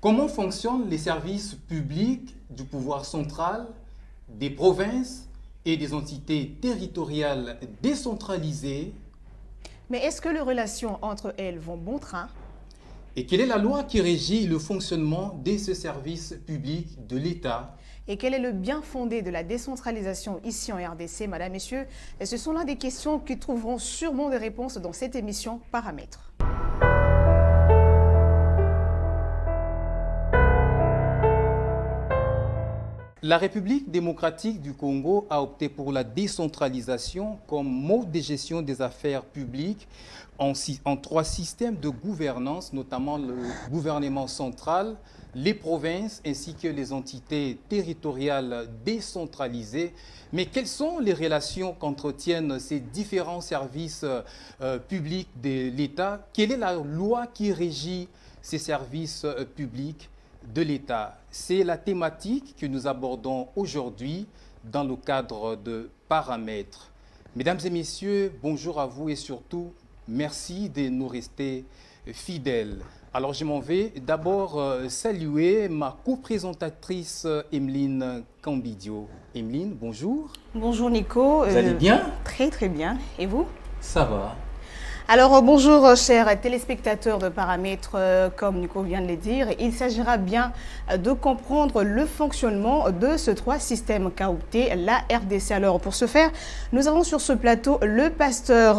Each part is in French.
Comment fonctionnent les services publics du pouvoir central, des provinces et des entités territoriales décentralisées? Mais est-ce que les relations entre elles vont bon train? Et quelle est la loi qui régit le fonctionnement de ce service public de l'État? Et quel est le bien fondé de la décentralisation ici en RDC, Madame, Messieurs? Et ce sont là des questions qui trouveront sûrement des réponses dans cette émission Paramètres. La République démocratique du Congo a opté pour la décentralisation comme mode de gestion des affaires publiques en trois systèmes de gouvernance, notamment le gouvernement central, les provinces ainsi que les entités territoriales décentralisées. Mais quelles sont les relations qu'entretiennent ces différents services publics de l'État? Quelle est la loi qui régit ces services publics de l'État? C'est la thématique que nous abordons aujourd'hui dans le cadre de Paramètres. Mesdames et messieurs, bonjour à vous et surtout, merci de nous rester fidèles. Alors je m'en vais d'abord saluer ma co-présentatrice Emeline Cambidio. Emeline, bonjour. Bonjour Nico. Vous allez bien? Très très bien. Et vous? Ça va. Alors bonjour chers téléspectateurs de Paramètres, comme Nico vient de le dire, il s'agira bien de comprendre le fonctionnement de ce trois systèmes qu'a opté la RDC. Alors pour ce faire, nous avons sur ce plateau le pasteur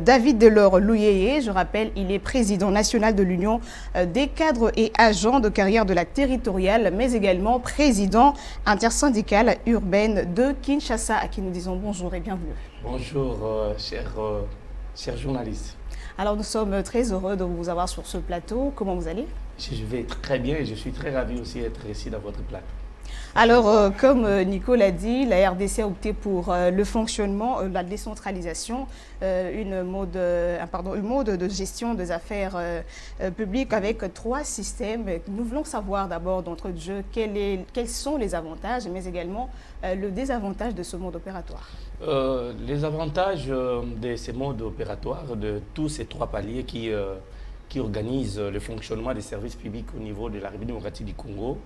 David Delors Louyeye. Je rappelle, il est président national de l'Union des cadres et agents de carrière de la territoriale, mais également président intersyndicale urbaine de Kinshasa, à qui nous disons bonjour et bienvenue. Bonjour chers journalistes. Alors nous sommes très heureux de vous avoir sur ce plateau. Comment vous allez? Je vais très bien et je suis très ravi aussi d'être ici dans votre plateau. Alors, comme Nico l'a dit, la RDC a opté pour le fonctionnement, la décentralisation, une mode de gestion des affaires publiques avec trois systèmes. Nous voulons savoir d'abord d'entre eux quels sont les avantages, mais également le désavantage de ce mode opératoire. Les avantages de ces modes opératoires, de tous ces trois paliers qui organisent le fonctionnement des services publics au niveau de la République démocratique du Congo,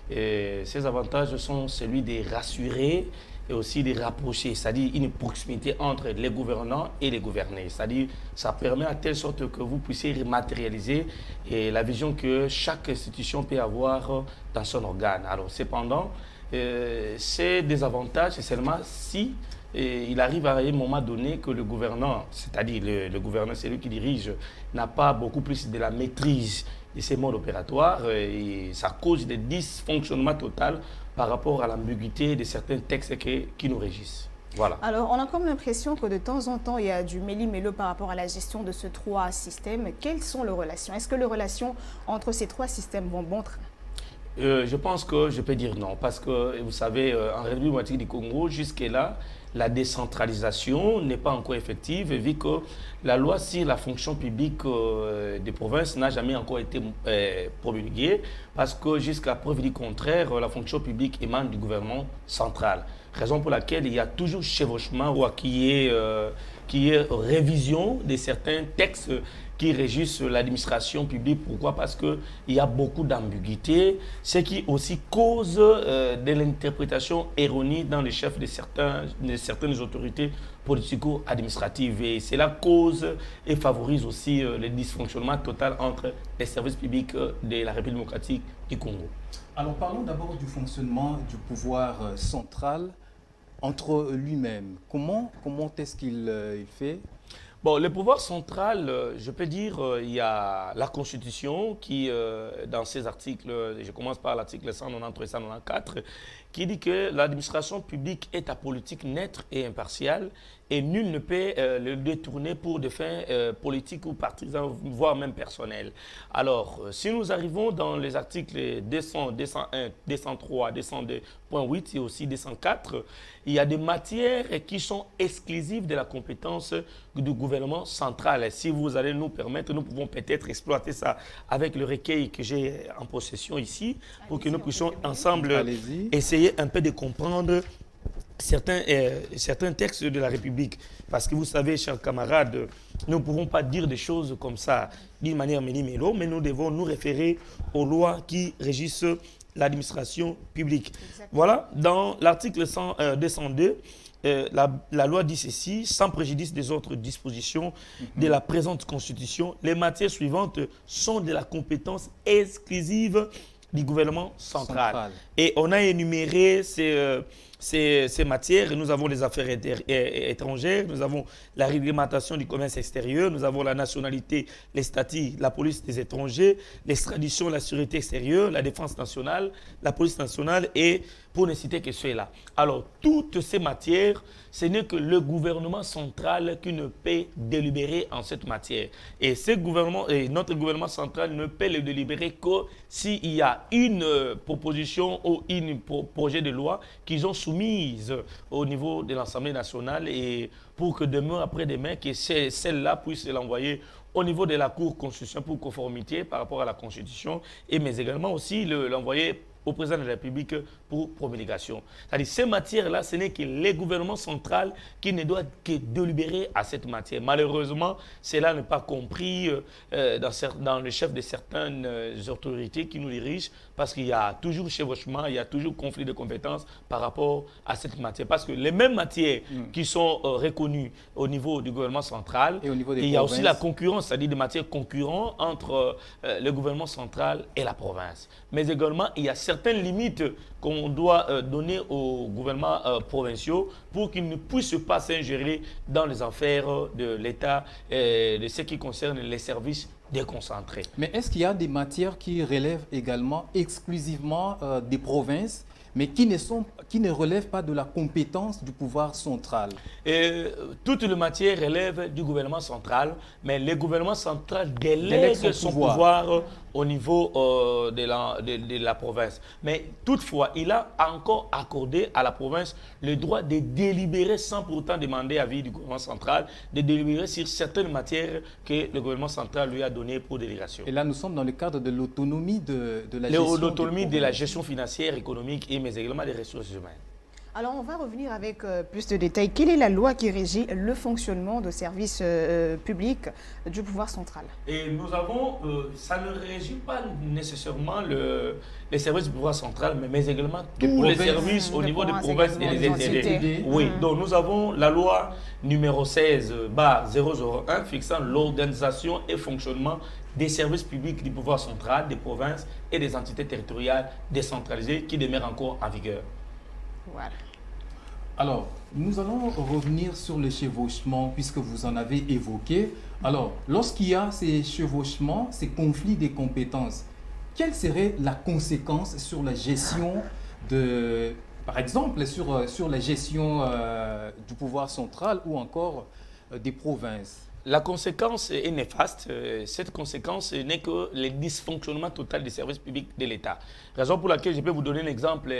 et ces avantages sont celui de rassurer et aussi de rapprocher, c'est-à-dire une proximité entre les gouvernants et les gouvernés. C'est-à-dire ça permet à telle sorte que vous puissiez matérialiser la vision que chaque institution peut avoir dans son organe. Alors cependant, c'est des avantages seulement si il arrive à un moment donné que le gouvernant, c'est-à-dire le gouverneur, c'est lui qui dirige, n'a pas beaucoup plus de la maîtrise de ces modes opératoires et ça cause des dysfonctionnements totaux par rapport à l'ambiguïté de certains textes qui nous régissent. Voilà. Alors, on a comme l'impression que de temps en temps, il y a du méli-mélo par rapport à la gestion de ces trois systèmes. Quelles sont les relations? Est-ce que les relations entre ces trois systèmes vont bon train? Je pense que je peux dire non, parce que vous savez, en République démocratique du Congo, jusque-là, la décentralisation n'est pas encore effective, vu que la loi sur la fonction publique des provinces n'a jamais encore été promulguée, parce que jusqu'à preuve du contraire, la fonction publique émane du gouvernement central. Raison pour laquelle il y a toujours chevauchement ou qui est révision de certains textes qui régissent l'administration publique. Pourquoi? Parce qu'il y a beaucoup d'ambiguïté, ce qui aussi cause de l'interprétation erronée dans les chefs de certaines autorités politico-administratives. Et cela cause et favorise aussi le dysfonctionnement total entre les services publics de la République démocratique du Congo. Alors parlons d'abord du fonctionnement du pouvoir central entre lui-même. Comment est-ce qu'il fait? Bon, le pouvoir central, je peux dire, il y a la Constitution qui, dans ses articles, je commence par l'article 193 et 194, qui dit que l'administration publique est apolitique, neutre et impartiale et nul ne peut le détourner pour des fins politiques ou partisanes, voire même personnelles. Alors, si nous arrivons dans les articles 200, 201, 203, 202.8 et aussi 204, il y a des matières qui sont exclusives de la compétence du gouvernement central. Si vous allez nous permettre, nous pouvons peut-être exploiter ça avec le recueil que j'ai en possession ici, pour que nous puissions ensemble essayer un peu de comprendre certains textes de la République. Parce que vous savez, chers camarades, nous ne pouvons pas dire des choses comme ça d'une manière méli-mélo, mais nous devons nous référer aux lois qui régissent l'administration publique. Exactement. Voilà, dans l'article 202, la loi dit ceci: sans préjudice des autres dispositions de la présente Constitution, les matières suivantes sont de la compétence exclusive du gouvernement central. Et on a énuméré ces matières. Nous avons les affaires étrangères, nous avons la réglementation du commerce extérieur, nous avons la nationalité, les statuts, la police des étrangers, l'extradition, la sécurité extérieure, la défense nationale, la police nationale et pour ne citer que ceux-là. Alors, toutes ces matières, ce n'est que le gouvernement central qui ne peut délibérer en cette matière. Et notre gouvernement central ne peut le délibérer que s'il y a une proposition ou un projet de loi qu'ils ont soumise au niveau de l'Assemblée nationale et pour que demain, après-demain, que celle-là puisse l'envoyer au niveau de la Cour constitutionnelle pour conformité par rapport à la Constitution, mais également aussi l'envoyer au président de la République pour promulgation. C'est-à-dire ces matières-là, ce n'est que les gouvernements centraux qui ne doivent que délibérer à cette matière. Malheureusement, cela n'est pas compris dans le chef de certaines autorités qui nous dirigent parce qu'il y a toujours chevauchement, il y a toujours conflit de compétences par rapport à cette matière. Parce que les mêmes matières qui sont reconnues au niveau du gouvernement central, et il y a aussi la concurrence, c'est-à-dire des matières concurrentes entre le gouvernement central et la province. Mais également, il y a certaines limites qu'on doit donner aux gouvernements provinciaux pour qu'ils ne puissent pas s'ingérer dans les affaires de l'État de ce qui concerne les services déconcentrés. Mais est-ce qu'il y a des matières qui relèvent également exclusivement des provinces, mais qui ne relèvent pas de la compétence du pouvoir central? Toutes les matières relèvent du gouvernement central, mais le gouvernement central délègue son pouvoir au niveau de la province. Mais toutefois, il a encore accordé à la province le droit de délibérer sans pourtant demander avis du gouvernement central, de délibérer sur certaines matières que le gouvernement central lui a données pour délégation. Et là, nous sommes dans le cadre de l'autonomie de la gestion. L'autonomie de la gestion financière, économique et mais également des ressources humaines. Alors, on va revenir avec plus de détails. Quelle est la loi qui régit le fonctionnement de services publics du pouvoir central? Et nous avons, ça ne régit pas nécessairement les services du pouvoir central, mais également tous les services au niveau des provinces et des entités. Oui, donc nous avons la loi numéro 16/001 fixant l'organisation et fonctionnement des services publics du pouvoir central, des provinces et des entités territoriales décentralisées qui demeurent encore en vigueur. Voilà. Alors, nous allons revenir sur le chevauchement puisque vous en avez évoqué. Alors, lorsqu'il y a ces chevauchements, ces conflits des compétences, quelle serait la conséquence sur la gestion par exemple, sur la gestion du pouvoir central ou encore des provinces? La conséquence est néfaste. Cette conséquence n'est que le dysfonctionnement total des services publics de l'État. Raison pour laquelle je peux vous donner un exemple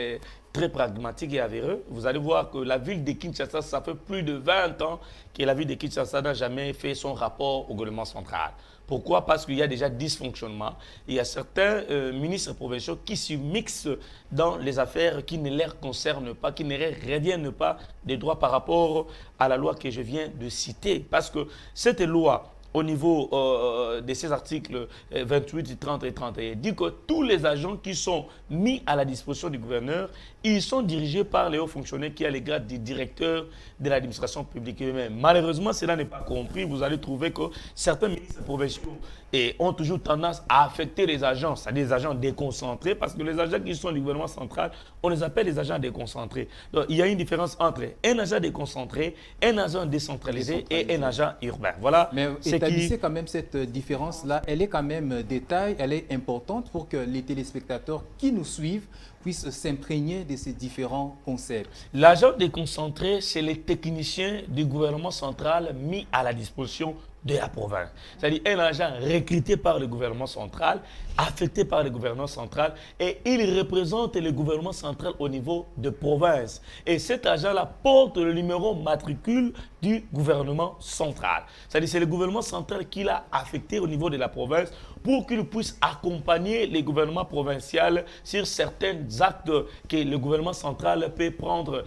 très pragmatique et avéreux. Vous allez voir que la ville de Kinshasa, ça fait plus de 20 ans que la ville de Kinshasa n'a jamais fait son rapport au gouvernement central. Pourquoi? Parce qu'il y a déjà dysfonctionnement. Il y a certains ministres provinciaux qui se mixent dans les affaires qui ne les concernent pas, qui ne reviennent pas des droits par rapport à la loi que je viens de citer. Parce que cette loi, au niveau de ces articles 28, 30 et 31, dit que tous les agents qui sont mis à la disposition du gouverneur, ils sont dirigés par les hauts fonctionnaires qui ont les grades du directeur de l'administration publique. Mais malheureusement, cela n'est pas compris. Vous allez trouver que certains ministres provinciaux ont toujours tendance à affecter les agents, c'est-à-dire des agents déconcentrés, parce que les agents qui sont du gouvernement central, on les appelle les agents déconcentrés. Donc, il y a une différence entre un agent déconcentré, un agent décentralisé et un agent urbain. Voilà. Mais établissez quand même cette différence-là. Elle est quand même détail, elle est importante pour que les téléspectateurs qui nous suivent puissent s'imprégner de ces différents concepts. L'agent déconcentré, c'est les techniciens du gouvernement central mis à la disposition de la province. C'est-à-dire un agent recruté par le gouvernement central, affecté par le gouvernement central, et il représente le gouvernement central au niveau de province. Et cet agent-là porte le numéro matricule du gouvernement central. C'est-à-dire c'est le gouvernement central qui l'a affecté au niveau de la province pour qu'il puisse accompagner les gouvernements provinciaux sur certains actes que le gouvernement central peut prendre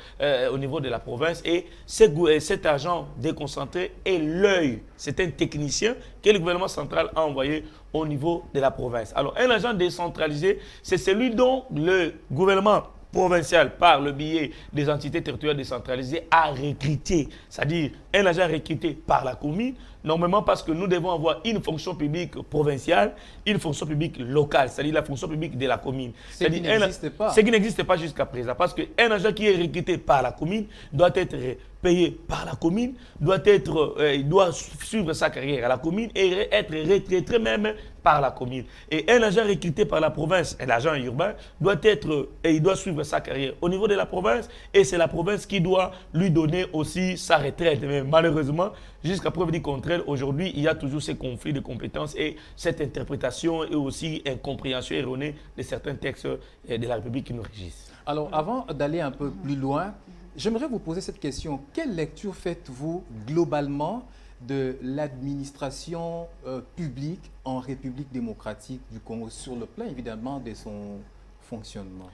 au niveau de la province. Et cet agent déconcentré est l'œil, c'est un technicien que le gouvernement central a envoyé au niveau de la province. Alors un agent décentralisé, c'est celui dont le gouvernement provincial, par le biais des entités territoriales décentralisées, a recruté, c'est-à-dire un agent recruté par la commune, normalement parce que nous devons avoir une fonction publique provinciale, une fonction publique locale, c'est-à-dire la fonction publique de la commune. Ce qui n'existe pas. Ce qui n'existe pas jusqu'à présent, parce qu'un agent qui est recruté par la commune doit être payé par la commune, il doit suivre sa carrière à la commune et être retraité même par la commune. Et un agent recruté par la province, un agent urbain, il doit suivre sa carrière au niveau de la province et c'est la province qui doit lui donner aussi sa retraite. Mais malheureusement, jusqu'à preuve du contraire, aujourd'hui, il y a toujours ces conflits de compétences et cette interprétation et aussi incompréhension erronée de certains textes de la République qui nous régissent. Alors, avant d'aller un peu plus loin, j'aimerais vous poser cette question. Quelle lecture faites-vous globalement de l'administration publique en République démocratique du Congo, sur le plan évidemment de son fonctionnement?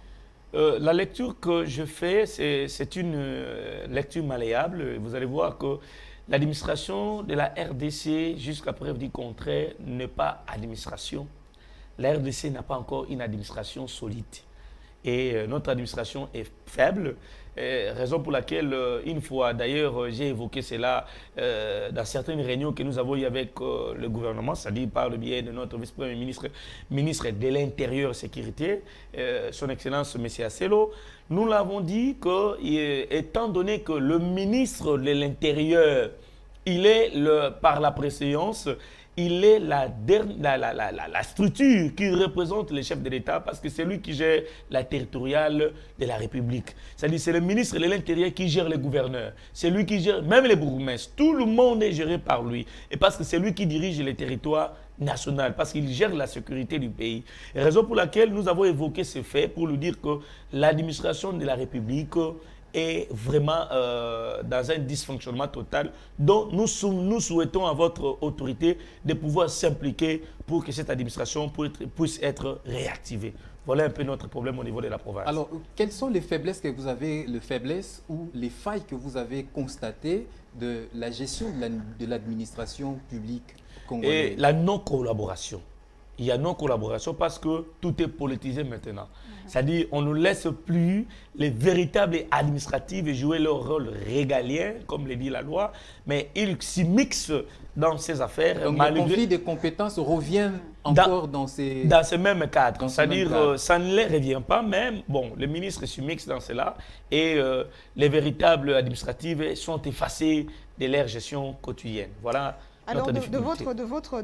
La lecture que je fais, c'est une lecture malléable. Vous allez voir que l'administration de la RDC, jusqu'à preuve du contraire, n'est pas administration. La RDC n'a pas encore une administration solide. Et notre administration est faible, raison pour laquelle, une fois, d'ailleurs, j'ai évoqué cela dans certaines réunions que nous avons eues avec le gouvernement, c'est-à-dire par le biais de notre vice-premier ministre de l'Intérieur et Sécurité, son Excellence M. Asselo. Nous l'avons dit que, étant donné que le ministre de l'Intérieur, il est, par la préséance, il est la structure qui représente les chefs de l'État parce que c'est lui qui gère la territoriale de la République. C'est-à-dire c'est le ministre de l'Intérieur qui gère les gouverneurs. C'est lui qui gère même les bourgmestres. Tout le monde est géré par lui. Et parce que c'est lui qui dirige les territoires nationaux, parce qu'il gère la sécurité du pays. Et raison pour laquelle nous avons évoqué ce fait pour lui dire que l'administration de la République est vraiment dans un dysfonctionnement total dont nous souhaitons à votre autorité de pouvoir s'impliquer pour que cette administration puisse être réactivée. Voilà un peu notre problème au niveau de la province. Alors, quelles sont les faiblesses que vous avez, ou les failles que vous avez constatées de la gestion de l'administration publique congolaise? Et la non-collaboration. Il y a non-collaboration parce que tout est politisé maintenant. C'est-à-dire qu'on ne laisse plus les véritables administratifs jouer leur rôle régalien, comme le dit la loi, mais ils s'y mixent dans ces affaires. Donc le conflit des compétences revient encore dans ces mêmes cadres. C'est-à-dire ça ne les revient pas, même, bon, le ministre s'y mixe dans cela et les véritables administratifs sont effacés de leur gestion quotidienne. Voilà. Alors, de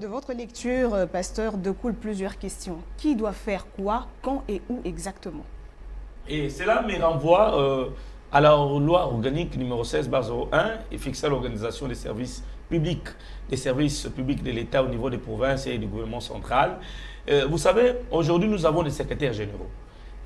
votre lecture, pasteur, découlent plusieurs questions. Qui doit faire quoi, quand et où exactement? Et cela me renvoie à la loi organique numéro 16/01 et fixant l'organisation des services publics de l'État au niveau des provinces et du gouvernement central. Vous savez, aujourd'hui, nous avons des secrétaires généraux.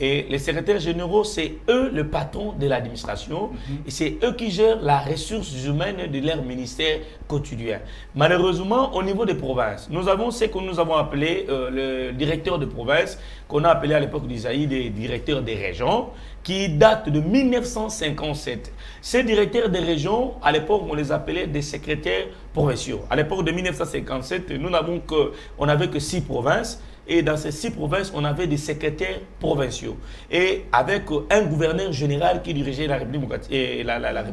Et les secrétaires généraux, c'est eux le patron de l'administration et c'est eux qui gèrent la ressource humaine de leur ministère quotidien. Malheureusement, au niveau des provinces, nous avons ce que nous avons appelé le directeur de province, qu'on a appelé à l'époque d'Isaïe des directeurs des régions, qui date de 1957. Ces directeurs des régions, à l'époque, on les appelait des secrétaires provinciaux. À l'époque de 1957, on n'avait que 6 provinces. Et dans ces 6 provinces, on avait des secrétaires provinciaux. Et avec un gouverneur général qui dirigeait la République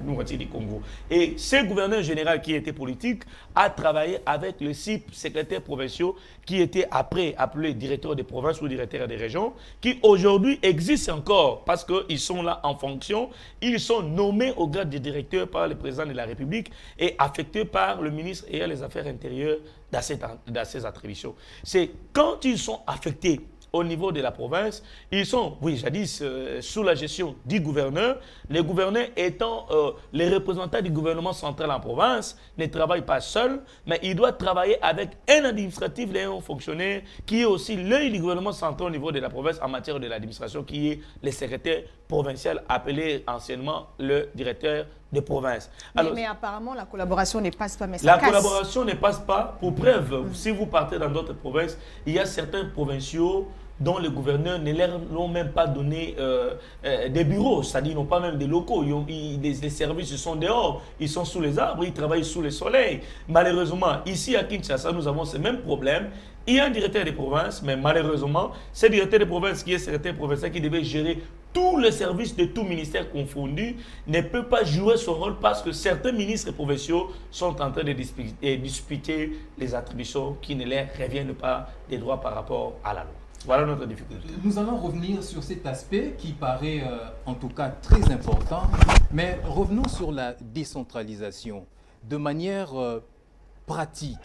démocratique du Congo. Et ce gouverneur général qui était politique a travaillé avec les 6 secrétaires provinciaux qui étaient après appelés directeurs des provinces ou directeurs des régions, qui aujourd'hui existent encore parce qu'ils sont là en fonction. Ils sont nommés au grade de directeur par le président de la République et affectés par le ministre ayant les affaires intérieures dans ses attributions. C'est quand ils sont affectés au niveau de la province, ils sont, oui, jadis, sous la gestion du gouverneur. Les gouverneurs étant les représentants du gouvernement central en province, ne travaillent pas seuls, mais ils doivent travailler avec un administratif, un fonctionnaire, qui est aussi l'œil du gouvernement central au niveau de la province en matière de l'administration, qui est le secrétaire provincial, appelé anciennement le directeur des provinces. Mais apparemment, la collaboration ne passe pas, mais ça La casse. collaboration ne passe pas. Pour preuve, si vous partez dans d'autres provinces, il y a certains provinciaux dont les gouverneurs ne leur ont même pas donné des bureaux, c'est-à-dire ils n'ont pas même des locaux. Les services sont dehors, ils sont sous les arbres, ils travaillent sous le soleil. Malheureusement, ici à Kinshasa, nous avons ce même problème. Il y a un directeur des provinces, mais malheureusement, ce directeur des provinces qui est secrétaire provincial qui devait gérer tous les services de tout ministère confondu ne peut pas jouer son rôle parce que certains ministres provinciaux sont en train de disputer les attributions qui ne leur reviennent pas des droits par rapport à la loi. Voilà notre difficulté. Nous allons revenir sur cet aspect qui paraît en tout cas très important, mais revenons sur la décentralisation de manière pratique.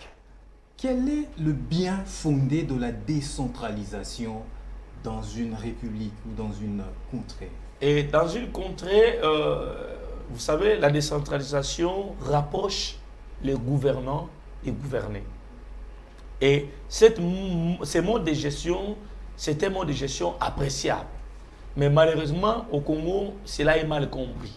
Quel est le bien fondé de la décentralisation dans une république ou dans une contrée? Et dans une contrée, vous savez, la décentralisation rapproche les gouvernants et gouvernés. Et ces modes de gestion, c'est un mode de gestion appréciable. Mais malheureusement, au Congo, cela est mal compris.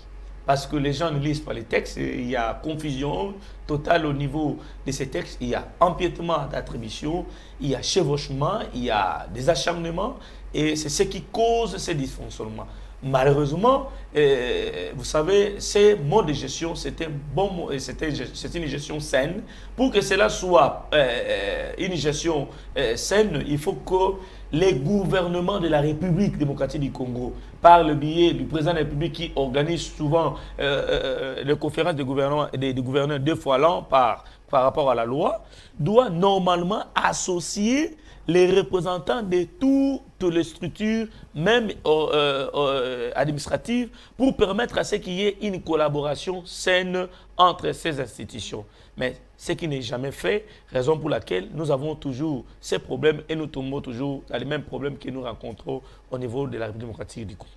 Parce que les gens ne lisent pas les textes, il y a confusion totale au niveau de ces textes, il y a empiètement d'attribution, il y a chevauchement, il y a des acharnements, et c'est ce qui cause ces dysfonctionnements. Malheureusement, vous savez, ces modes de gestion, c'est une gestion saine. Pour que cela soit une gestion saine, il faut que les gouvernements de la République démocratique du Congo, par le biais du président de la République qui organise souvent les conférences des gouverneurs 2 fois l'an par rapport à la loi, doit normalement associer les représentants de toutes les structures, même administratives, pour permettre à ce qu'il y ait une collaboration saine entre ces institutions. Mais ce qui n'est jamais fait, raison pour laquelle nous avons toujours ces problèmes et nous tombons toujours dans les mêmes problèmes que nous rencontrons au niveau de la République démocratique du Congo.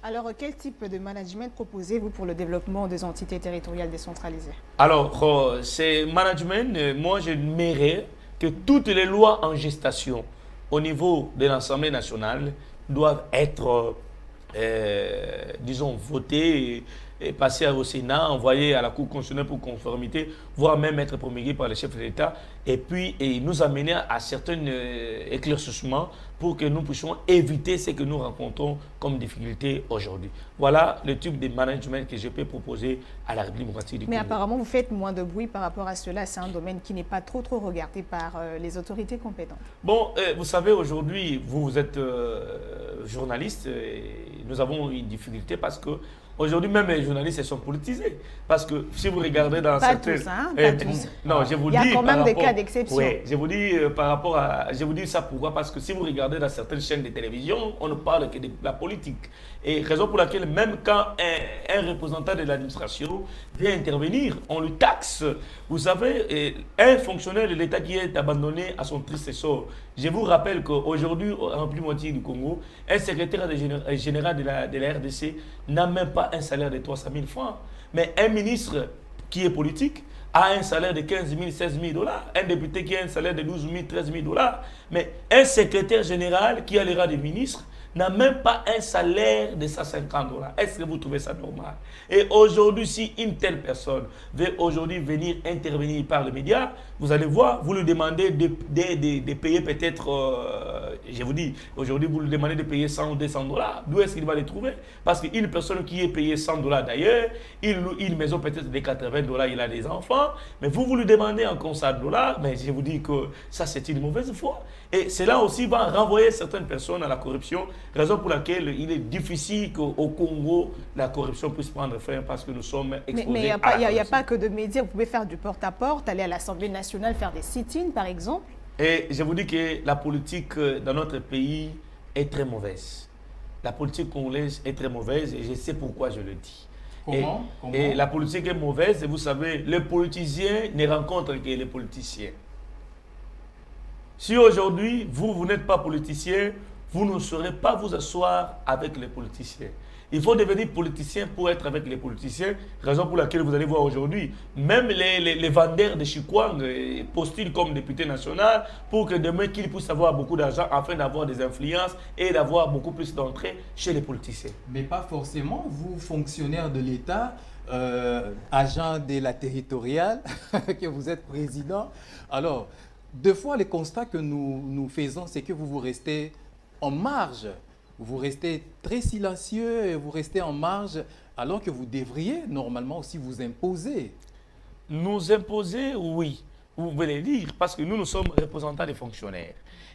Alors, quel type de management proposez-vous pour le développement des entités territoriales décentralisées? Alors, ces management, moi je mérite que toutes les lois en gestation au niveau de l'Assemblée nationale doivent être, disons, votées et passer au Sénat, envoyer à la Cour constitutionnelle pour conformité, voire même être promulgué par les chefs de l'État, et puis nous amener à certains éclaircissements pour que nous puissions éviter ce que nous rencontrons comme difficulté aujourd'hui. Voilà le type de management que je peux proposer à la République démocratique du Congo. Mais apparemment, vous faites moins de bruit par rapport à cela. C'est un domaine qui n'est pas trop regardé par les autorités compétentes. Bon, vous savez, aujourd'hui, vous êtes journaliste, et nous avons une difficulté parce que aujourd'hui, même les journalistes sont politisés. Parce que si vous regardez dans certains... Tous, hein, pas tous. Non, je vous dis... Il y a quand même des cas d'exception. Oui, je vous dis par rapport à... Je vous dis ça pourquoi? Parce que si vous regardez dans certaines chaînes de télévision, on ne parle que de la politique. Et raison pour laquelle même quand un représentant de l'administration vient intervenir, on lui taxe. Vous savez, un fonctionnaire de l'État qui est abandonné à son triste sort. Je vous rappelle qu'aujourd'hui, en République démocratique du Congo, un secrétaire général de la RDC n'a même pas un salaire de 300 000 francs. Mais un ministre qui est politique a un salaire de 15 000, 16 000 dollars. Un député qui a un salaire de 12 000, 13 000 dollars. Mais un secrétaire général qui a le rang de ministre n'a même pas un salaire de 150 dollars. Est-ce que vous trouvez ça normal? Et aujourd'hui, si une telle personne veut aujourd'hui venir intervenir par les médias, vous allez voir, vous lui demandez de payer peut-être, je vous dis, aujourd'hui, vous lui demandez de payer 100 ou 200 dollars. D'où est-ce qu'il va les trouver? Parce qu'une personne qui est payée 100 dollars d'ailleurs, il loue une maison peut-être de 80 dollars, il a des enfants, mais vous lui demandez encore 100 dollars, mais je vous dis que ça, c'est une mauvaise foi. Et cela aussi va renvoyer certaines personnes à la corruption, raison pour laquelle il est difficile qu'au Congo, la corruption puisse prendre fin parce que nous sommes exposés mais il à n'y a pas que de médias. Vous pouvez faire du porte-à-porte, aller à l'Assemblée nationale, faire des sit-ins, par exemple. Et je vous dis que la politique dans notre pays est très mauvaise. La politique congolaise est très mauvaise et je sais pourquoi je le dis. Comment? Et la politique est mauvaise et vous savez, les politiciens ne rencontrent que les politiciens. Si aujourd'hui, vous n'êtes pas politicien, vous ne saurez pas vous asseoir avec les politiciens. Il faut devenir politicien pour être avec les politiciens, raison pour laquelle vous allez voir aujourd'hui, même les vendeurs de Chikwang postulent comme député national pour que demain qu'ils puissent avoir beaucoup d'argent afin d'avoir des influences et d'avoir beaucoup plus d'entrées chez les politiciens. Mais pas forcément, vous, fonctionnaire de l'État, agent de la territoriale, que vous êtes président. Alors, deux fois, les constats que nous faisons, c'est que vous restez en marge. Vous restez très silencieux et vous restez en marge, alors que vous devriez normalement aussi vous imposer. Nous imposer, oui, vous voulez dire, parce que nous sommes représentants des fonctionnaires.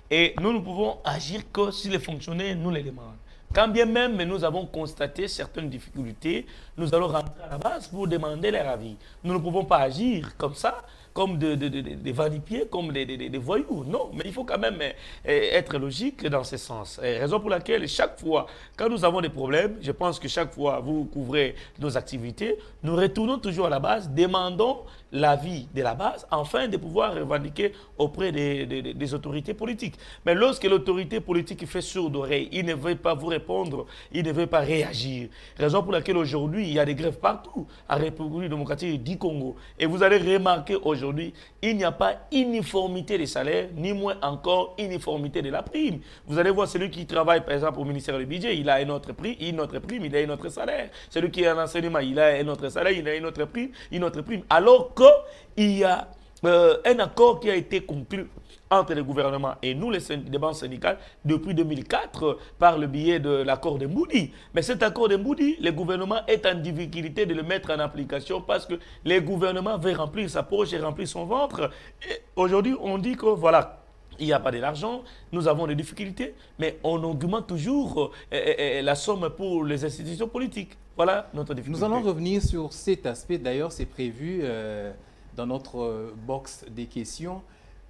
Et nous ne pouvons agir que si les fonctionnaires nous les demandent. Quand bien même nous avons constaté certaines difficultés, nous allons rentrer à la base pour demander leur avis. Nous ne pouvons pas agir comme ça, comme des valipiers, comme des voyous. Non, mais il faut quand même être logique dans ce sens. Raison pour laquelle chaque fois, quand nous avons des problèmes, je pense que chaque fois vous couvrez nos activités, nous retournons toujours à la base, demandons l'avis de la base, afin de pouvoir revendiquer auprès des autorités politiques. Mais lorsque l'autorité politique fait sourde oreille, il ne veut pas vous répondre, il ne veut pas réagir. Raison pour laquelle aujourd'hui, il y a des grèves partout, à la République démocratique du Congo. Et vous allez remarquer aujourd'hui, il n'y a pas uniformité des salaires, ni moins encore uniformité de la prime. Vous allez voir celui qui travaille, par exemple, au ministère du Budget, il a un autre prix, une autre prime, il a un autre salaire. Celui qui est en enseignement, il a un autre salaire, il a une autre prime, une autre prime. Alors qu'il y a un accord qui a été conclu entre le gouvernement et nous, les banques syndicales, depuis 2004, par le biais de l'accord de Moody. Mais cet accord de Moody, le gouvernement est en difficulté de le mettre en application parce que le gouvernement veut remplir sa poche et remplir son ventre. Aujourd'hui, on dit que voilà, il n'y a pas de l'argent, nous avons des difficultés, mais on augmente toujours la somme pour les institutions politiques. Voilà notre difficulté. Nous allons revenir sur cet aspect, d'ailleurs, c'est prévu dans notre box des questions,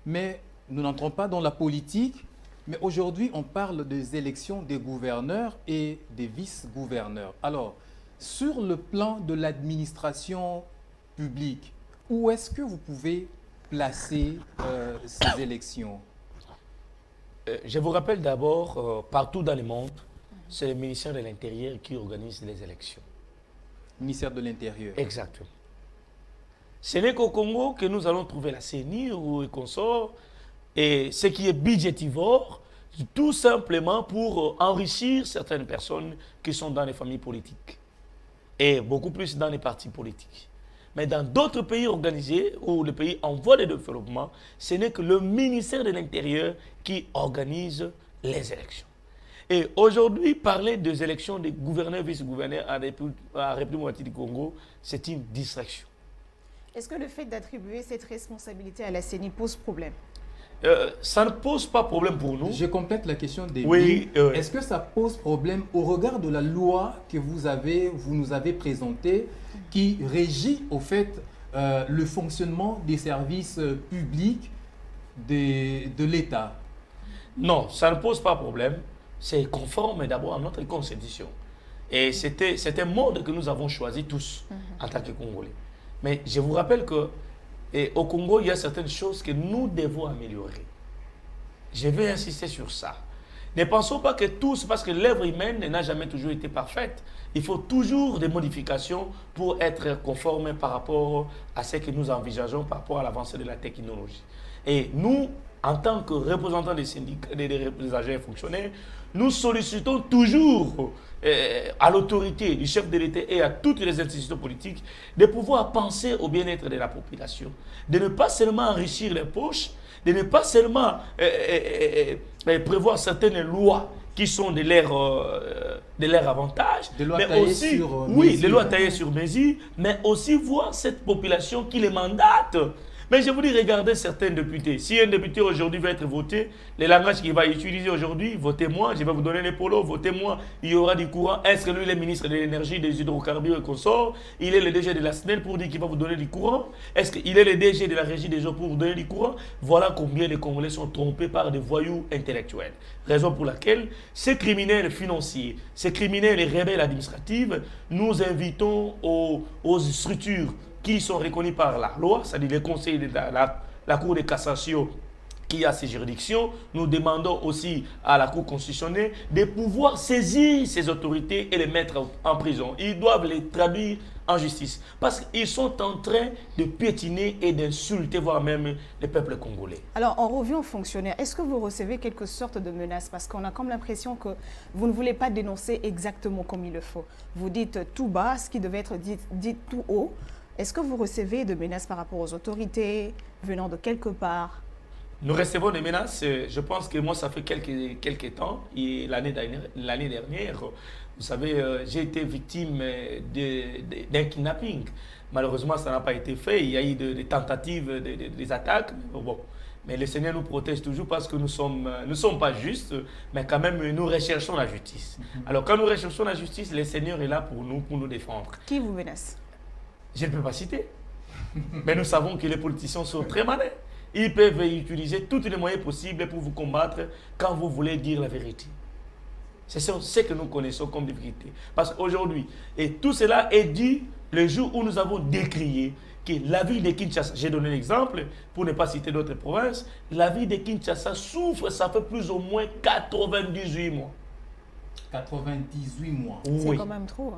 mais nous n'entrons pas dans la politique, mais aujourd'hui, on parle des élections des gouverneurs et des vice-gouverneurs. Alors, sur le plan de l'administration publique, où est-ce que vous pouvez placer ces élections? Je vous rappelle d'abord, partout dans le monde, c'est le ministère de l'Intérieur qui organise les élections. Ministère de l'Intérieur. Exactement. Ce n'est qu'au Congo que nous allons trouver la CENI ou les consorts, et ce qui est budgétivore, tout simplement pour enrichir certaines personnes qui sont dans les familles politiques et beaucoup plus dans les partis politiques. Mais dans d'autres pays organisés ou les pays en voie de développement, ce n'est que le ministère de l'Intérieur qui organise les élections. Et aujourd'hui, parler des élections des gouverneurs, vice-gouverneurs à la République démocratique du Congo, c'est une distraction. Est-ce que le fait d'attribuer cette responsabilité à la CENI pose problème? Ça ne pose pas problème pour nous. Je complète la question des oui, Est-ce que ça pose problème au regard de la loi que vous nous avez présentée qui régit au fait le fonctionnement des services publics de l'État? Non, ça ne pose pas problème. C'est conforme d'abord à notre constitution. Et c'est un mode que nous avons choisi tous en tant que Congolais. Mais je vous rappelle que au Congo, il y a certaines choses que nous devons améliorer. Je vais insister sur ça. Ne pensons pas que tous, parce que l'œuvre humaine n'a jamais toujours été parfaite. Il faut toujours des modifications pour être conforme par rapport à ce que nous envisageons, par rapport à l'avancée de la technologie. Et nous, en tant que représentants des syndicats, des agents et fonctionnaires, nous sollicitons toujours à l'autorité du chef de l'État et à toutes les institutions politiques de pouvoir penser au bien-être de la population, de ne pas seulement enrichir les poches, de ne pas seulement prévoir certaines lois qui sont de leur avantage, mais aussi, les lois taillées sur mesure, mais aussi voir cette population qui les mandate. Mais je vous dis, regardez certains députés. Si un député aujourd'hui va être voté, les langages qu'il va utiliser aujourd'hui, votez-moi, je vais vous donner les polos, votez-moi, il y aura du courant. Est-ce que lui, il est ministre de l'énergie, des hydrocarbures et consorts? Il est le DG de la SNEL pour dire qu'il va vous donner du courant? Est-ce qu'il est le DG de la régie des eaux pour vous donner du courant? Voilà combien les Congolais sont trompés par des voyous intellectuels. Raison pour laquelle ces criminels financiers, ces criminels et rebelles administratifs, nous invitons aux structures qui sont reconnus par la loi, c'est-à-dire les conseils de la Cour de cassation qui a ces juridictions, nous demandons aussi à la Cour constitutionnelle de pouvoir saisir ces autorités et les mettre en prison. Ils doivent les traduire en justice parce qu'ils sont en train de piétiner et d'insulter, voire même le peuple congolais. Alors, on revient aux fonctionnaires. Est-ce que vous recevez quelque sorte de menace? Parce qu'on a comme l'impression que vous ne voulez pas dénoncer exactement comme il le faut. Vous dites tout bas, ce qui devait être dit tout haut. Est-ce que vous recevez de menaces par rapport aux autorités venant de quelque part? Nous recevons des menaces. Je pense que moi, ça fait quelques temps, et l'année dernière, vous savez, j'ai été victime d'un kidnapping. Malheureusement, ça n'a pas été fait. Il y a eu des tentatives, des attaques. Bon. Mais le Seigneur nous protège toujours parce que nous ne sommes pas justes, mais quand même, nous recherchons la justice. Alors, quand nous recherchons la justice, le Seigneur est là pour nous défendre. Qui vous menace? Je ne peux pas citer. Mais nous savons que les politiciens sont très malins. Ils peuvent utiliser tous les moyens possibles pour vous combattre quand vous voulez dire la vérité. C'est ce que nous connaissons comme vérité. Parce qu'aujourd'hui, et tout cela est dit le jour où nous avons décrié que la ville de Kinshasa, j'ai donné l'exemple pour ne pas citer d'autres provinces, la ville de Kinshasa souffre, ça fait plus ou moins 98 mois. 98 mois. C'est Oui. quand même trop.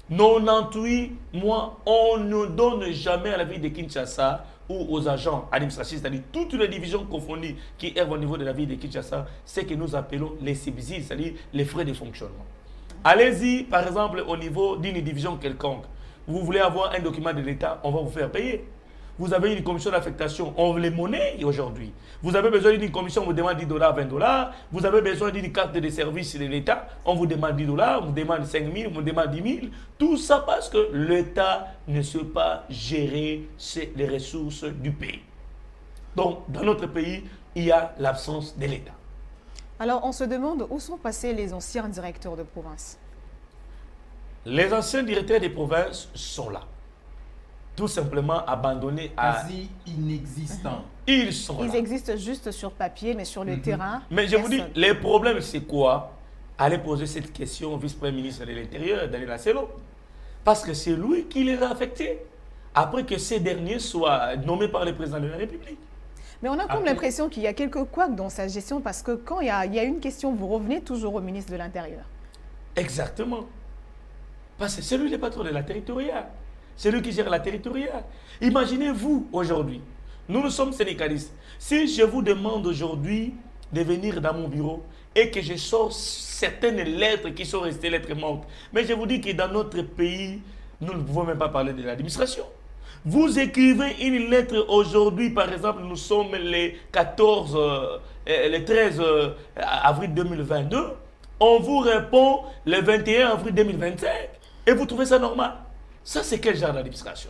98 mois, on ne donne jamais à la ville de Kinshasa ou aux agents administratifs, c'est-à-dire toutes les divisions confondues qui œuvrent au niveau de la ville de Kinshasa, ce que nous appelons les subsides, c'est-à-dire les frais de fonctionnement. Allez-y, par exemple, au niveau d'une division quelconque. Vous voulez avoir un document de l'État, on va vous faire payer. Vous avez une commission d'affectation, on les monnaie aujourd'hui. Vous avez besoin d'une commission, on vous demande $10, $20. Vous avez besoin d'une carte de service de l'État, on vous demande $10, on vous demande 5 000, on vous demande 10 000. Tout ça parce que l'État ne sait pas gérer les ressources du pays. Donc, dans notre pays, il y a l'absence de l'État. Alors, on se demande où sont passés les anciens directeurs de province? Les anciens directeurs des provinces sont là. Tout simplement abandonnés à... Quasi inexistant. Ils sont là. Ils existent juste sur papier, mais sur le terrain, Mais je vous dis, personne. les problèmes, c'est quoi? Allez poser cette question au vice-premier ministre de l'Intérieur, Daniel Asselo. Parce que c'est lui qui les a affectés. Après que ces derniers soient nommés par le président de la République. Mais on a comme Après- l'impression qu'il y a quelques couacs dans sa gestion parce que quand il y a une question, vous revenez toujours au ministre de l'Intérieur. Exactement. Parce que c'est lui le patron de la territoriale. C'est lui qui gère la territoriale. Imaginez-vous aujourd'hui, nous sommes syndicalistes. Si je vous demande aujourd'hui de venir dans mon bureau et que je sors certaines lettres qui sont restées lettres mortes, mais je vous dis que dans notre pays, nous ne pouvons même pas parler de l'administration. Vous écrivez une lettre aujourd'hui, par exemple, nous sommes le 13 avril 2022, on vous répond le 21 avril 2025 et vous trouvez ça normal? Ça, c'est quel genre d'administration?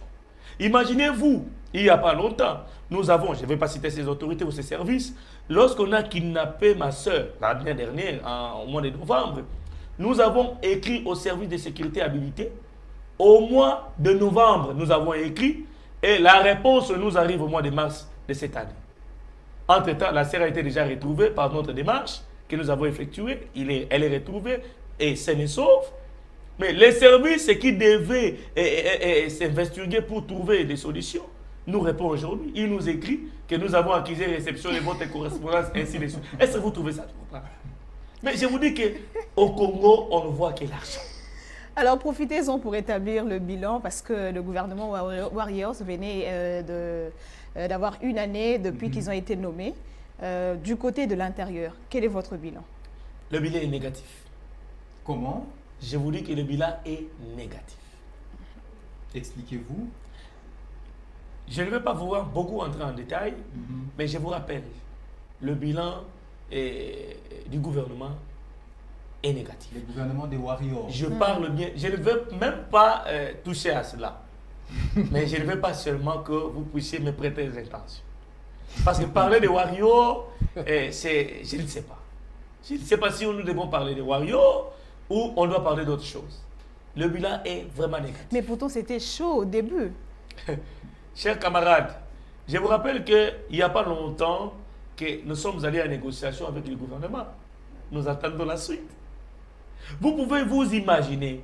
Imaginez-vous, il n'y a pas longtemps, nous avons, je ne vais pas citer ces autorités ou ces services, lorsqu'on a kidnappé ma soeur l'année dernière, au mois de novembre, nous avons écrit au service de sécurité habilité. Au mois de novembre, nous avons écrit et la réponse nous arrive au mois de mars de cette année. Entre-temps, la sœur a été déjà retrouvée par notre démarche que nous avons effectuée. Elle est retrouvée et saine et sauve. Mais les services qui devaient s'investiguer pour trouver des solutions nous répondent aujourd'hui. Il nous écrit que nous avons accusé réception de votre correspondance, ainsi de suite. Est-ce que vous trouvez ça normal? Mais je vous dis qu'au Congo, on ne voit que l'argent. Alors profitez-en pour établir le bilan parce que le gouvernement Warriors venait d'avoir une année depuis qu'ils ont été nommés. Du côté de l'intérieur, quel est votre bilan? Le bilan est négatif. Comment? Je vous dis que le bilan est négatif. Expliquez-vous. Je ne vais pas vouloir beaucoup entrer en détail, mais je vous rappelle, le bilan du gouvernement est négatif. Le gouvernement des Warriors. Je parle bien, je ne veux même pas toucher à cela. Mais je ne veux pas seulement que vous puissiez me prêter des intentions. Parce que parler des Warriors, je ne sais pas. Je ne sais pas si nous devons parler des Warriors ou on doit parler d'autre chose. Le bilan est vraiment négatif. Mais pourtant, c'était chaud au début. Chers camarades, je vous rappelle qu'il n'y a pas longtemps que nous sommes allés en négociation avec le gouvernement. Nous attendons la suite. Vous pouvez vous imaginer,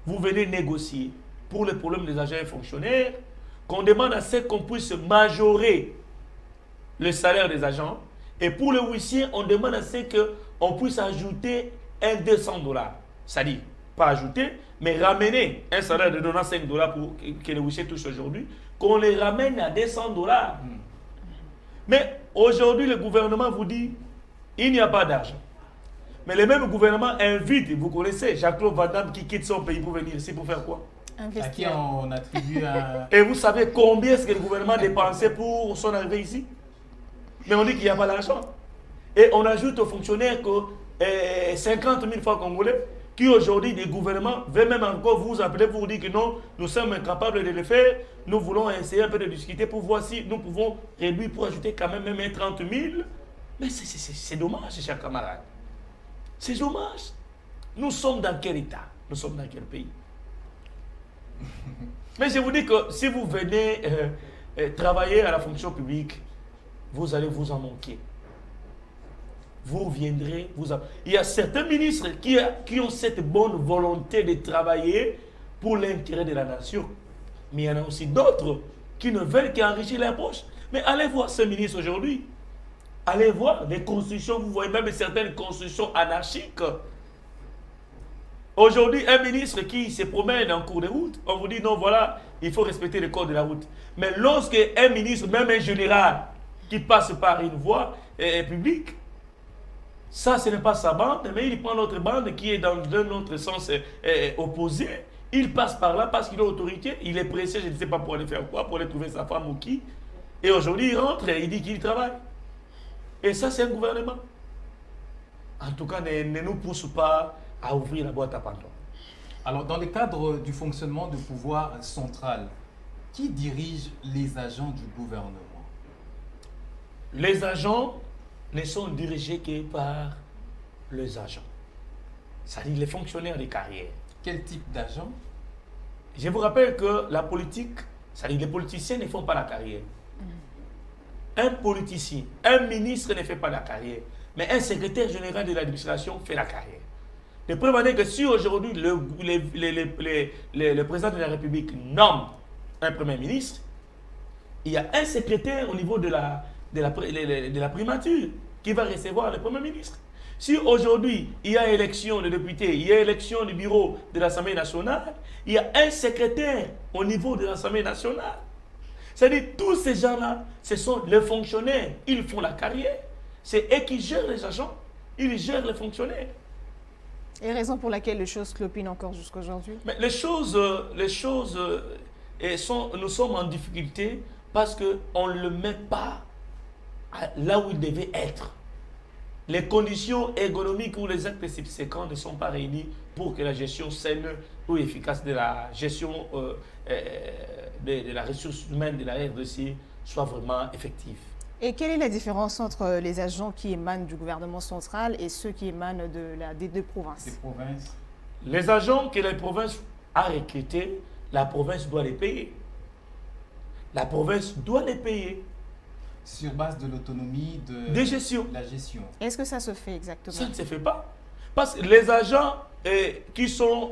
vous venez négocier pour le problème des agents et fonctionnaires, qu'on demande à ce qu'on puisse majorer le salaire des agents Et pour le huissier, on demande à ce qu'on puisse ajouter un $200. C'est-à-dire, pas ajouter, mais ramener un salaire de $95 pour que le huissier touche aujourd'hui, qu'on les ramène à $200. Mais aujourd'hui, le gouvernement vous dit, il n'y a pas d'argent. Mais le même gouvernement invite, vous connaissez, Jean-Claude Van Damme qui quitte son pays pour venir ici pour faire quoi? À qui on attribue un... Et vous savez combien est-ce que le gouvernement a dépensé pour son arrivée ici? Mais on dit qu'il n'y a pas d'argent. Et on ajoute aux fonctionnaires que 50 000 francs congolais, qui aujourd'hui, des gouvernements veulent même encore vous appeler pour vous dire que non, nous sommes incapables de le faire. Nous voulons essayer un peu de discuter pour voir si nous pouvons réduire pour ajouter quand même 30 000. Mais c'est dommage, chers camarades. C'est dommage. Nous sommes dans quel état? Nous sommes dans quel pays? Mais je vous dis que si vous venez travailler à la fonction publique, vous allez vous en manquer. Vous viendrez, Il y a certains ministres qui ont cette bonne volonté de travailler pour l'intérêt de la nation. Mais il y en a aussi d'autres qui ne veulent qu'enrichir leur poche. Mais allez voir ces ministres aujourd'hui. Allez voir des constructions, vous voyez même certaines constructions anarchiques. Aujourd'hui, un ministre qui se promène en cours de route, on vous dit non, voilà, il faut respecter le code de la route. Mais lorsque un ministre, même un général, qui passe par une voie publique, ça, ce n'est pas sa bande, mais il prend notre bande qui est dans un autre sens opposé. Il passe par là parce qu'il a autorité, il est pressé, je ne sais pas pour aller faire quoi, pour aller trouver sa femme ou qui. Et aujourd'hui, il rentre et il dit qu'il travaille. Et ça, c'est un gouvernement. En tout cas, ne nous pousse pas à ouvrir la boîte à Pandore. Alors, dans le cadre du fonctionnement du pouvoir central, qui dirige les agents du gouvernement? Les agents ne sont dirigés que par les agents. C'est-à-dire les fonctionnaires de carrière. Quel type d'agent? Je vous rappelle que la politique, c'est-à-dire les politiciens ne font pas la carrière. Un politicien, un ministre ne fait pas la carrière, mais un secrétaire général de l'administration fait la carrière. De preuve en est que si aujourd'hui le président de la République nomme un premier ministre, il y a un secrétaire au niveau de la primature qui va recevoir le premier ministre. Si aujourd'hui il y a élection de députés, il y a élection du bureau de l'Assemblée nationale, il y a un secrétaire au niveau de l'Assemblée nationale. C'est-à-dire tous ces gens-là, ce sont les fonctionnaires. Ils font la carrière. C'est eux qui gèrent les agents. Ils gèrent les fonctionnaires. Et raison pour laquelle les choses clopinent encore jusqu'à aujourd'hui? Mais nous sommes en difficulté parce qu'on ne le met pas là où il devait être. Les conditions économiques ou les actes subséquents ne sont pas réunis pour que la gestion saine ou efficace de la gestion de la ressource humaine de la RDC soit vraiment effective. Et quelle est la différence entre les agents qui émanent du gouvernement central et ceux qui émanent des deux provinces? Des provinces. Les agents que la province a recrutés, la province doit les payer. La province doit les payer. Sur base de l'autonomie de la gestion. Est-ce que ça se fait exactement? Ça ne se fait pas. Parce que les agents qui sont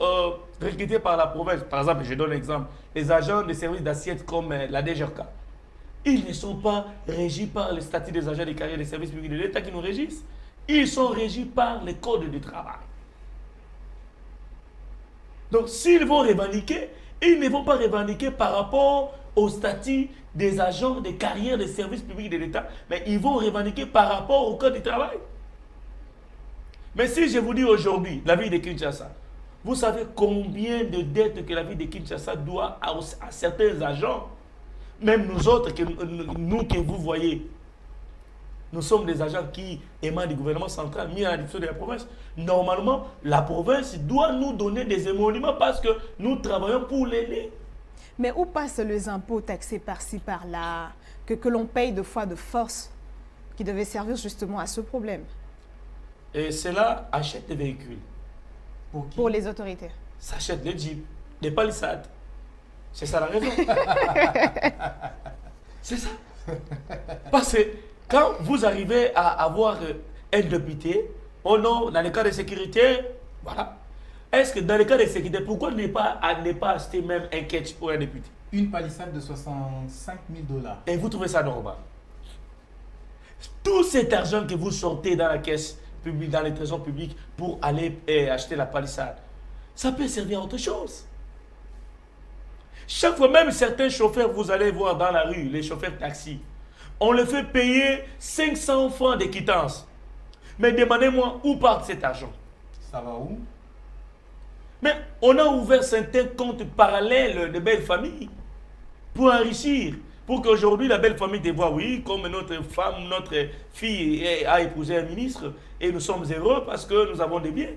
recrutés par la province, par exemple, je donne l'exemple, les agents de services d'assiette comme la DGRK, ils ne sont pas régis par le statut des agents de carrière des services publics de l'État qui nous régissent. Ils sont régis par les codes du travail. Donc, s'ils vont revendiquer, ils ne vont pas revendiquer par rapport au statut des agents de carrière des services publics de l'État, mais ils vont revendiquer par rapport au code du travail. Mais si je vous dis aujourd'hui, la ville de Kinshasa, vous savez combien de dettes que la ville de Kinshasa doit à certains agents? Même nous autres, nous que vous voyez, nous sommes des agents qui émanent du gouvernement central, mis à la disposition de la province. Normalement, la province doit nous donner des émoluments parce que nous travaillons pour l'aider. Mais où passent les impôts taxés par-ci, par-là, que l'on paye de fois de force, qui devaient servir justement à ce problème? Et cela achète des véhicules. Pour les autorités. Ça achète des jeeps, des palissades. C'est ça la raison. C'est ça. Parce que quand vous arrivez à avoir un député, oh non, dans les cas de sécurité, voilà. Est-ce que dans les cas de sécurité, pourquoi ne pas acheter même un catch pour un député? Une palissade de $65 000. Et vous trouvez ça normal? Tout cet argent que vous sortez dans la caisse publique, dans les trésors publics pour aller acheter la palissade, ça peut servir à autre chose. Chaque fois, même certains chauffeurs, vous allez voir dans la rue, les chauffeurs taxi, on les fait payer 500 francs de quittance. Mais demandez-moi où part cet argent. Ça va où? Mais on a ouvert certains comptes parallèles de belles familles pour enrichir. Pour qu'aujourd'hui, la belle famille te voit, oui, comme notre femme, notre fille a épousé un ministre, et nous sommes heureux parce que nous avons des biens.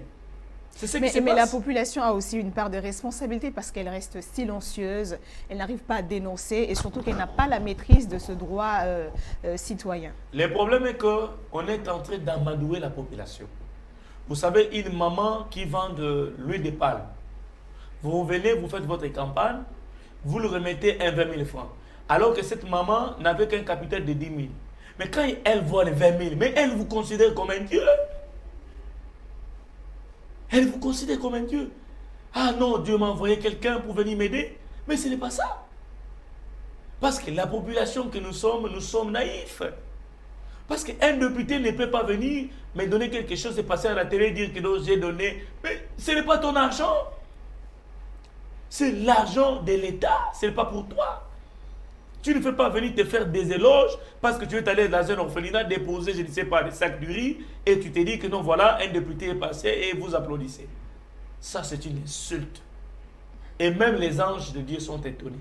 C'est ce qui se Mais la passe. population a aussi une part de responsabilité parce qu'elle reste silencieuse, elle n'arrive pas à dénoncer et surtout qu'elle n'a pas la maîtrise de ce droit citoyen. Le problème est qu'on est en train d'amadouer la population. Vous savez, une maman qui vend de l'huile de palme, vous venez, vous faites votre campagne, vous lui remettez un 20 000 francs. Alors que cette maman n'avait qu'un capital de 10 000. Mais quand elle voit les 20 000, mais elle vous considère comme un Dieu. Elle vous considère comme un Dieu. Ah non, Dieu m'a envoyé quelqu'un pour venir m'aider. Mais ce n'est pas ça. Parce que la population que nous sommes naïfs. Parce qu'un député ne peut pas venir me donner quelque chose et passer à la télé et dire que j'ai donné. Mais ce n'est pas ton argent. C'est l'argent de l'État. Ce n'est pas pour toi. Tu ne fais pas venir te faire des éloges parce que tu es allé dans un orphelinat déposer, je ne sais pas, des sacs de riz et tu te dis que non, voilà, un député est passé et vous applaudissez. Ça, c'est une insulte. Et même les anges de Dieu sont étonnés.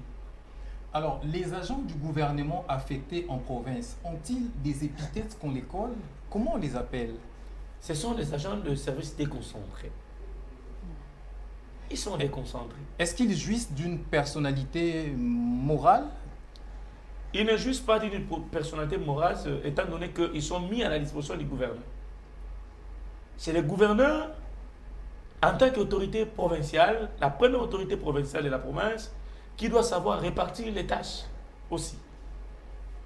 Alors, les agents du gouvernement affectés en province ont-ils des épithètes qu'on les colle? Comment on les appelle? Ce sont les agents de service déconcentrés. Ils sont déconcentrés. Est-ce qu'ils jouissent d'une personnalité morale? Ils ne jouissent pas d'une personnalité morale étant donné qu'ils sont mis à la disposition du gouverneur. C'est le gouverneur, en tant qu'autorité provinciale, la première autorité provinciale de la province, qui doit savoir répartir les tâches aussi.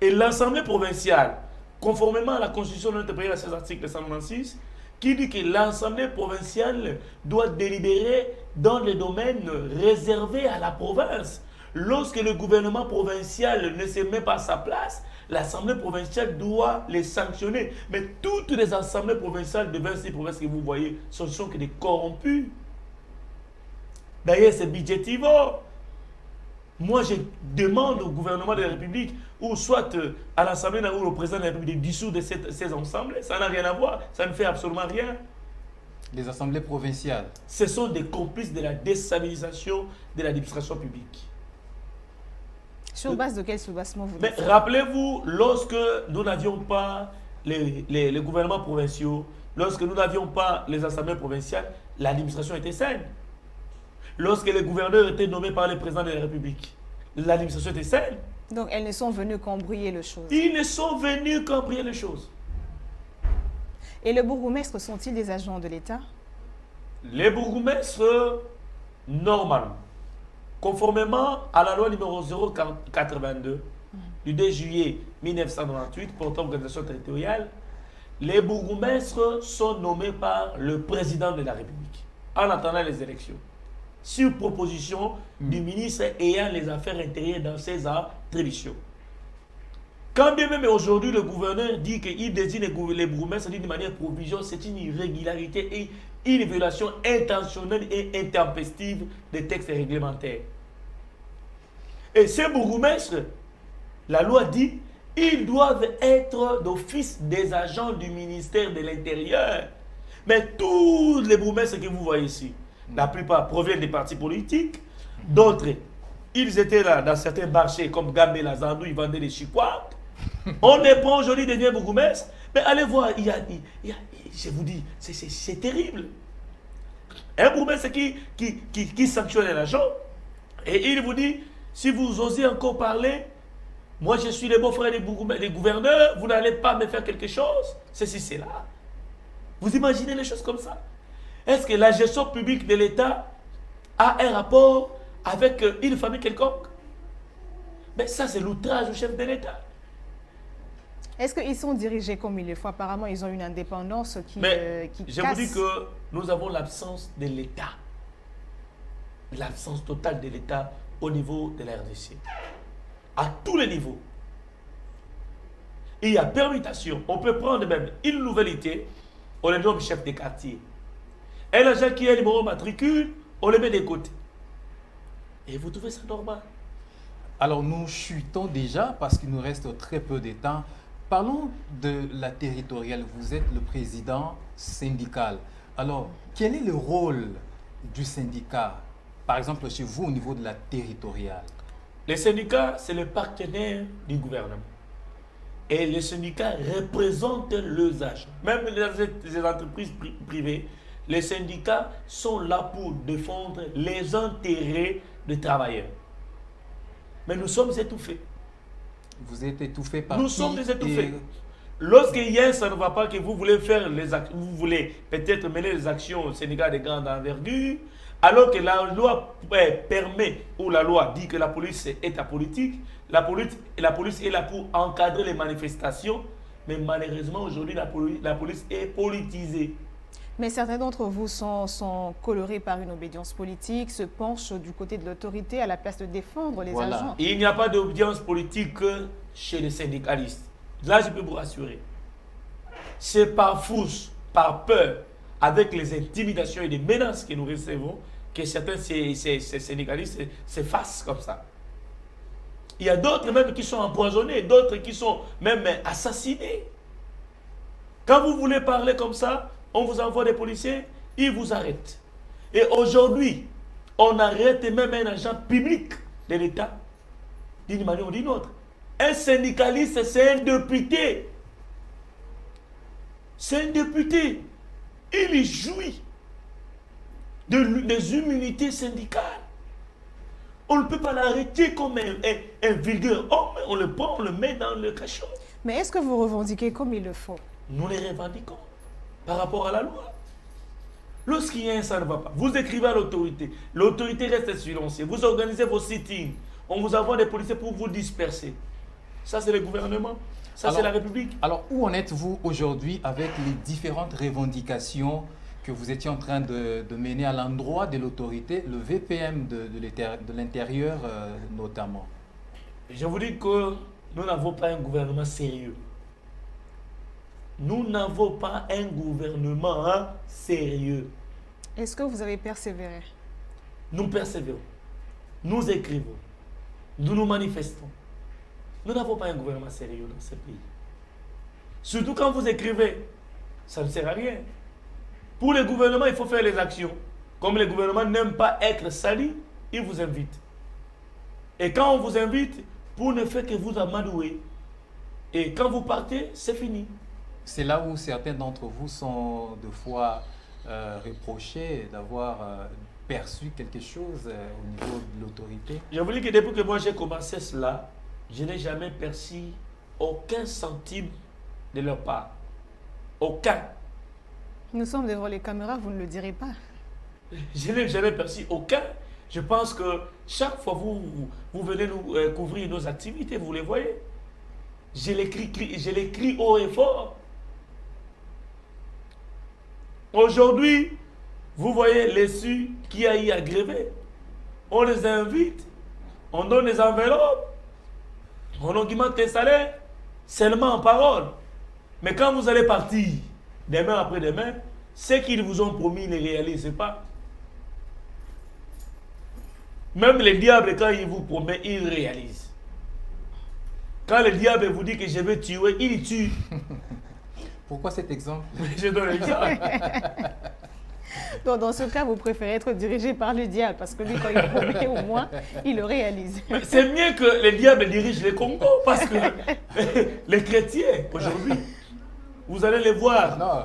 Et l'Assemblée provinciale, conformément à la Constitution de notre pays, à ses articles 196, qui dit que l'Assemblée provinciale doit délibérer dans les domaines réservés à la province. Lorsque le gouvernement provincial ne se met pas à sa place, l'Assemblée provinciale doit les sanctionner. Mais toutes les assemblées provinciales de 26 provinces que vous voyez, ce ne sont que des corrompus. D'ailleurs, c'est budgétivo. Moi, je demande au gouvernement de la République, ou soit à l'Assemblée ou au président de la République, de dissoudre ces assemblées. Ça n'a rien à voir. Ça ne fait absolument rien. Les assemblées provinciales. Ce sont des complices de la déstabilisation de l'administration publique. Sur base de quel soubassement vous Mais dites ça? rappelez-vous, lorsque nous n'avions pas les gouvernements provinciaux, lorsque nous n'avions pas les assemblées provinciales, l'administration était saine. Lorsque les gouverneurs étaient nommés par le président de la République, l'administration était saine. Donc elles ne sont venues qu'embrouiller les choses. Ils ne sont venus qu'embrouiller les choses. Et les bourgmestres sont-ils des agents de l'État? Les bourgmestres, normalement, conformément à la loi numéro 082 du 2 juillet 1998 portant organisation territoriale, les bourgmestres sont nommés par le président de la République en attendant les élections, sur proposition du ministre ayant les affaires intérieures dans ses attributions. Quand bien même aujourd'hui le gouverneur dit qu'il désigne les bourgmestres d'une manière provisoire, c'est une irrégularité et une violation intentionnelle et intempestive des textes réglementaires. Et ces bourgmestres, la loi dit, ils doivent être d'office des agents du ministère de l'Intérieur. Mais tous les bourgmestres que vous voyez ici, la plupart proviennent des partis politiques, d'autres, ils étaient là dans certains marchés comme Gambela, Zandou, ils vendaient des chicois. On les prend aujourd'hui des bourgmestres, mais allez voir, je vous dis, c'est terrible. Un bourgmestre qui sanctionne l'agent, et il vous dit, si vous osez encore parler, moi je suis le beau-frère des gouverneurs, vous n'allez pas me faire quelque chose, ceci, c'est là. Vous imaginez les choses comme ça? Est-ce que la gestion publique de l'État a un rapport avec une famille quelconque? Mais ça, c'est l'outrage au chef de l'État. Est-ce qu'ils sont dirigés comme il le faut? Apparemment, ils ont une indépendance qui je casse. vous dis que nous avons l'absence de l'État. L'absence totale de l'État au niveau de la RDC. À tous les niveaux. il y a permutation. On peut prendre même une nouvelle idée, on le nomme chef de quartier. Un agent qui a le numéro matricule, on le met de côté. Et vous trouvez ça normal? Alors nous chutons déjà parce qu'il nous reste très peu de temps. Parlons de la territoriale. Vous êtes le président syndical. Alors, quel est le rôle du syndicat, par exemple chez vous au niveau de la territoriale? Les syndicats, c'est le partenaire du gouvernement. Et les syndicats représentent leurs agents. Même les entreprises privées, les syndicats sont là pour défendre les intérêts des travailleurs. Mais nous sommes étouffés. Vous êtes étouffé par Nous qui sommes étouffés. et- Lorsqu'il y a ça ne va pas, que vous voulez faire vous voulez peut-être mener les actions au syndicat de grande envergure, alors que la loi permet, ou la loi dit que la police est apolitique, la police est là pour encadrer les manifestations, mais malheureusement aujourd'hui la police est politisée. Mais certains d'entre vous sont colorés par une obédience politique, se penchent du côté de l'autorité à la place de défendre les Voilà. agents. Il n'y a pas d'obédience politique chez les syndicalistes. Là, je peux vous rassurer. C'est par force, par peur, avec les intimidations et les menaces que nous recevons, que certains ces syndicalistes s'effacent comme ça. Il y a d'autres même qui sont empoisonnés, d'autres qui sont même assassinés. Quand vous voulez parler comme ça, on vous envoie des policiers, ils vous arrêtent. Et aujourd'hui, on arrête même un agent public de l'État, d'une manière ou d'une autre. Un syndicaliste, c'est un député. C'est un député. Il jouit des immunités syndicales. On ne peut pas l'arrêter comme un vulgaire homme. On le prend, on le met dans le cachot. Mais est-ce que vous revendiquez comme il le faut? Nous les revendiquons par rapport à la loi. Lorsqu'il y a un ça ne va pas, vous écrivez à l'autorité. L'autorité reste silencieuse. Vous organisez vos sit-ins. On vous envoie des policiers pour vous disperser. Ça, c'est le gouvernement. Ça, c'est la République. Alors, où en êtes-vous aujourd'hui avec les différentes revendications que vous étiez en train de mener à l'endroit de l'autorité, le VPM de l'intérieur notamment? Je vous dis que nous n'avons pas un gouvernement sérieux. Nous n'avons pas un gouvernement sérieux. Est-ce que vous avez persévéré? Nous persévérons. Nous écrivons. Nous nous manifestons. Nous n'avons pas un gouvernement sérieux dans ce pays. Surtout quand vous écrivez, ça ne sert à rien. Pour le gouvernement, il faut faire les actions. Comme le gouvernement n'aime pas être sali, il vous invite. Et quand on vous invite, pour ne faire que vous amadouer. Et quand vous partez, c'est fini. C'est là où certains d'entre vous sont de fois reprochés d'avoir perçu quelque chose au niveau de l'autorité. Je vous dis que depuis que moi j'ai commencé cela, je n'ai jamais perçu aucun centime de leur part. Aucun. Nous sommes devant les caméras, vous ne le direz pas. Je n'ai jamais perçu aucun. Je pense que chaque fois vous venez nous couvrir nos activités, vous les voyez. Je l'écris haut et fort. Aujourd'hui, vous voyez les su qui a eu à gréver. On les invite, on donne les enveloppes, on augmente les salaires, seulement en parole. Mais quand vous allez partir, demain après-demain, ce qu'ils vous ont promis, ils ne réalisent pas. Même les diables, quand ils vous promettent, ils réalisent. Quand le diable vous dit que je vais tuer, il tue. Pourquoi cet exemple? Je donne l'exemple. Donc, dans ce cas, vous préférez être dirigé par le diable parce que lui, quand il promet, au moins, il le réalise. C'est mieux que les diables dirigent les Congo parce que les chrétiens, aujourd'hui, vous allez les voir. Non,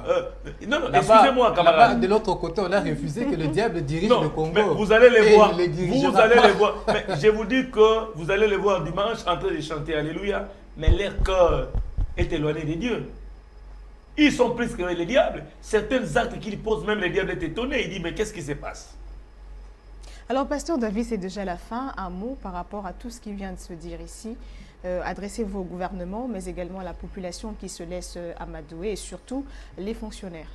excusez-moi, camarade. De l'autre côté, on a refusé que le diable dirige le Congo. Mais vous allez les voir. Vous allez les voir. Mais je vous dis que vous allez les voir dimanche en train de chanter Alléluia. Mais leur cœur est éloigné de Dieu. Ils sont plus que les diables. Certains actes qu'ils posent, même les diables est étonné. Il dit, mais qu'est-ce qui se passe? Alors, Pasteur David, c'est déjà la fin. Un mot par rapport à tout ce qui vient de se dire ici. Adressez-vous au gouvernement, mais également à la population qui se laisse amadouer et surtout les fonctionnaires.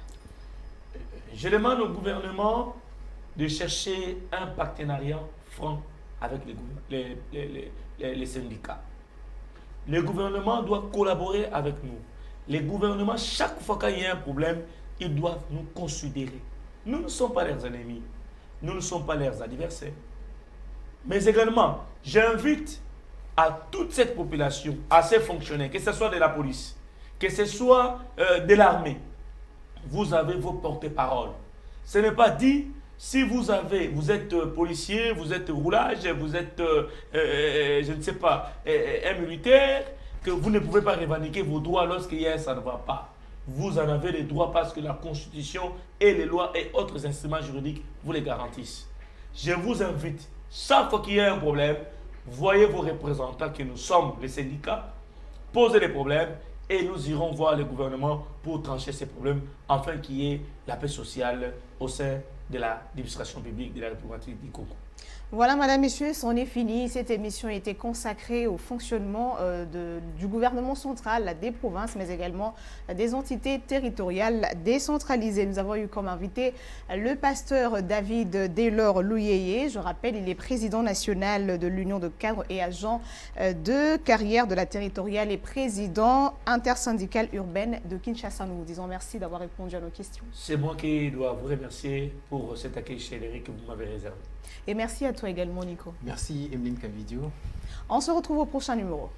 Je demande au gouvernement de chercher un partenariat franc avec les syndicats. Le gouvernement doit collaborer avec nous. Les gouvernements, chaque fois qu'il y a un problème, ils doivent nous considérer. Nous ne sommes pas leurs ennemis. Nous ne sommes pas leurs adversaires. Mais également, j'invite à toute cette population, à ces fonctionnaires, que ce soit de la police, que ce soit de l'armée, vous avez vos porte-paroles. Ce n'est pas dit, si vous êtes policier, vous êtes roulage, vous êtes, je ne sais pas, un militaire, que vous ne pouvez pas revendiquer vos droits lorsqu'il y a ça ne va pas. Vous en avez les droits parce que la Constitution et les lois et autres instruments juridiques vous les garantissent. Je vous invite, chaque fois qu'il y a un problème, voyez vos représentants que nous sommes, les syndicats, posez les problèmes et nous irons voir le gouvernement pour trancher ces problèmes afin qu'il y ait la paix sociale au sein de l'administration publique de la République du Congo. Voilà, Madame, Messieurs, c'en est fini. Cette émission a été consacrée au fonctionnement du gouvernement central, des provinces, mais également des entités territoriales décentralisées. Nous avons eu comme invité le pasteur David Delors Louyeye. Je rappelle, il est président national de l'Union de cadres et agents de carrière de la territoriale et président intersyndicale urbaine de Kinshasa. Nous vous disons merci d'avoir répondu à nos questions. C'est moi qui dois vous remercier pour cet accueil chaleureux que vous m'avez réservé. Et merci à toi également, Nico. Merci, Emeline Kavidio. On se retrouve au prochain numéro.